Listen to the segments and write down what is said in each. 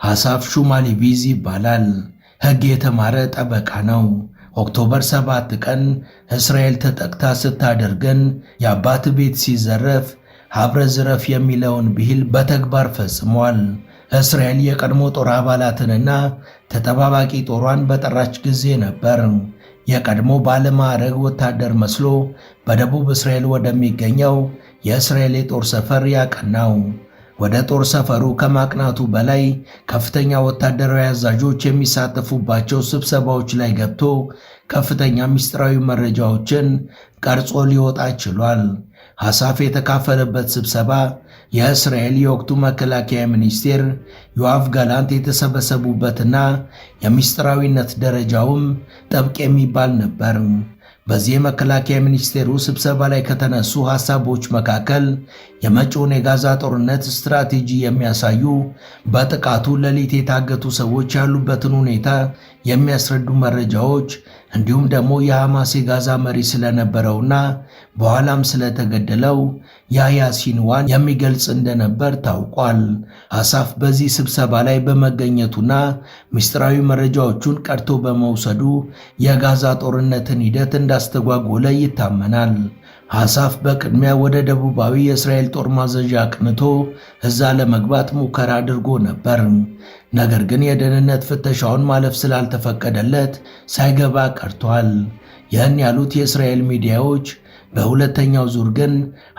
ሐሳፍ ሹማሊቪዝ ይባላል። ሕግ የተማረ ጠበቃ ነው። ኦክቶበር 7 ቀን እስራኤል ተጠቅታ ስታደርገን የአባት ቤት ሲዘረፍ አብረ ዝረፍ የሚለውን ብሂል በተግባር ፈጽሟል። እስራኤል የቀድሞ ጦር አባላትንና ተጠባባቂ ጦሯን በጠራች ጊዜ ነበር የቀድሞ ባለማዕረግ ወታደር መስሎ በደቡብ እስራኤል ወደሚገኘው የእስራኤል የጦር ሰፈር ያቀናው። ወደ ጦር ሰፈሩ ከማቅናቱ በላይ ከፍተኛ ወታደራዊ አዛዦች የሚሳተፉባቸው ስብሰባዎች ላይ ገብቶ ከፍተኛ ምስጢራዊ መረጃዎችን ቀርጾ ሊወጣ ችሏል። ሐሳፍ የተካፈለበት ስብሰባ የእስራኤል የወቅቱ መከላከያ ሚኒስቴር ዮአቭ ጋላንት የተሰበሰቡበትና የምስጢራዊነት ደረጃውም ጥብቅ የሚባል ነበር። በዚህ የመከላከያ ሚኒስቴሩ ስብሰባ ላይ ከተነሱ ሐሳቦች መካከል የመጪውን የጋዛ ጦርነት ስትራቴጂ የሚያሳዩ በጥቃቱ ሌሊት የታገቱ ሰዎች ያሉበትን ሁኔታ የሚያስረዱ መረጃዎች እንዲሁም ደግሞ የሐማስ የጋዛ መሪ ስለነበረውና በኋላም ስለተገደለው ያህያ ሲንዋር የሚገልጽ እንደነበር ታውቋል። ሐሳፍ በዚህ ስብሰባ ላይ በመገኘቱና ምስጢራዊ መረጃዎቹን ቀድቶ በመውሰዱ የጋዛ ጦርነትን ሂደት እንዳስተጓጎለ ይታመናል። ሐሳፍ በቅድሚያ ወደ ደቡባዊ የእስራኤል ጦር ማዘዣ አቅንቶ እዛ ለመግባት ሙከራ አድርጎ ነበር። ነገር ግን የደህንነት ፍተሻውን ማለፍ ስላልተፈቀደለት ሳይገባ ቀርቷል። ይህን ያሉት የእስራኤል ሚዲያዎች በሁለተኛው ዙር ግን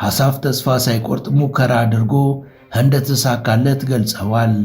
ሐሳፍ ተስፋ ሳይቆርጥ ሙከራ አድርጎ እንደተሳካለት ገልጸዋል።